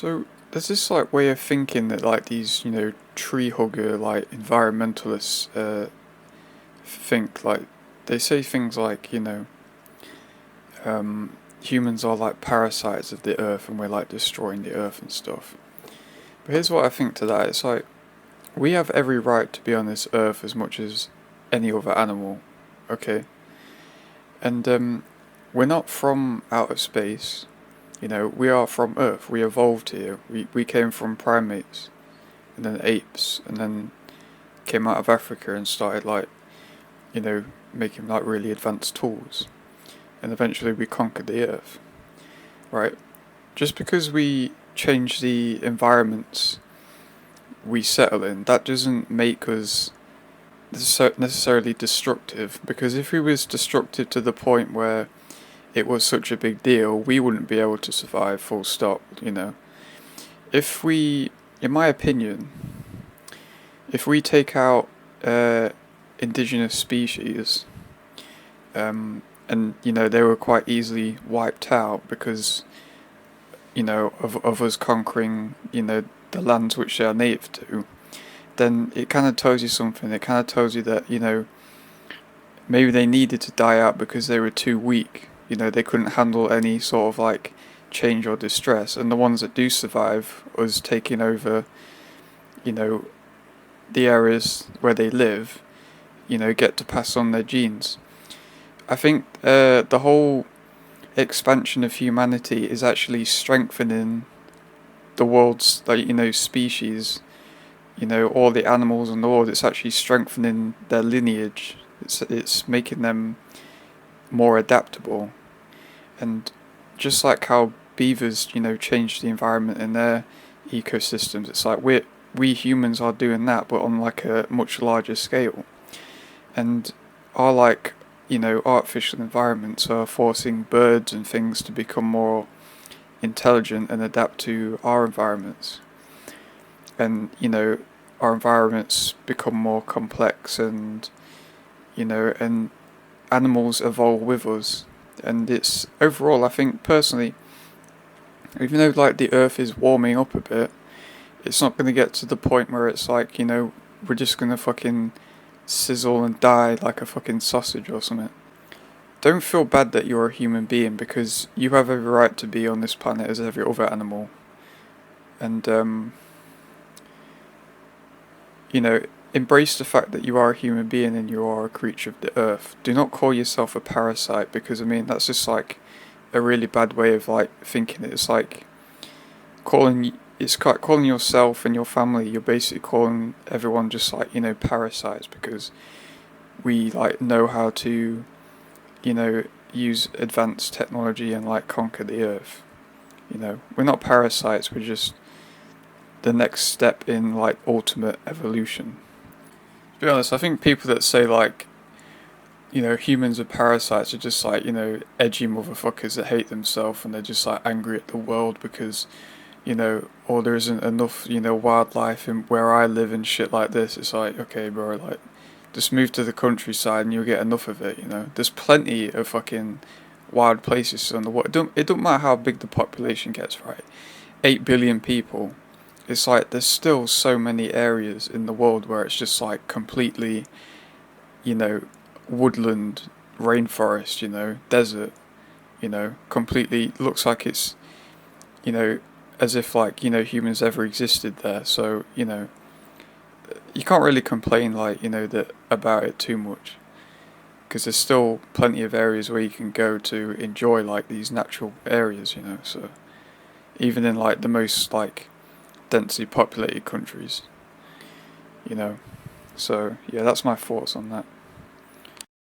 So there's this like way of thinking that like these tree hugger like environmentalists think like they say things like humans are like parasites of the earth and we're like destroying the earth and stuff. But here's what I think to that: it's like we have every right to be on this earth as much as any other animal, okay? And we're not from outer space. We are from Earth. We evolved here. We came from primates, and then apes, and then came out of Africa and started making like really advanced tools. And eventually we conquered the Earth, right? Just because we change the environments we settle in, that doesn't make us necessarily destructive. Because if we was destructive to the point where it was such a big deal, we wouldn't be able to survive, full stop. If we, in my opinion, if we take out indigenous species, and they were quite easily wiped out because of us conquering the lands which they are native to, then it kind of tells you something. It kind of tells you that maybe they needed to die out because they were too weak. They couldn't handle any sort of like change or distress, and the ones that do survive was taking over the areas where they live, get to pass on their genes. I think the whole expansion of humanity is actually strengthening the world's species, all the animals in the world. It's actually strengthening their lineage. It's making them more adaptable. And just like how beavers, change the environment in their ecosystems, it's like we humans are doing that, but on like a much larger scale. And our artificial environments are forcing birds and things to become more intelligent and adapt to our environments. And our environments become more complex, and and animals evolve with us. And it's overall, I think personally, even though like the earth is warming up a bit, it's not going to get to the point where it's like we're just going to fucking sizzle and die like a fucking sausage or something. Don't feel bad that you're a human being, because you have every right to be on this planet as every other animal. And embrace the fact that you are a human being and you are a creature of the earth. Do not call yourself a parasite, because that's just like a really bad way of like thinking it. It's like calling yourself and your family, you're basically calling everyone just like parasites, because we like know how to use advanced technology and like conquer the earth. We're not parasites, we're just the next step in like ultimate evolution. To be honest, I think people that say like humans are parasites are just like edgy motherfuckers that hate themselves, and they're just like angry at the world because or there isn't enough wildlife in where I live and shit like this. It's like, okay bro, like just move to the countryside and you'll get enough of it. There's plenty of fucking wild places on the world. It don't matter how big the population gets, right? 8 billion people. It's like there's still so many areas in the world where it's just like completely woodland, rainforest, desert, completely looks like it's as if like humans ever existed there. So you can't really complain like that about it too much, because there's still plenty of areas where you can go to enjoy like these natural areas. So even in like the most like densely populated countries. So yeah, that's my thoughts on that.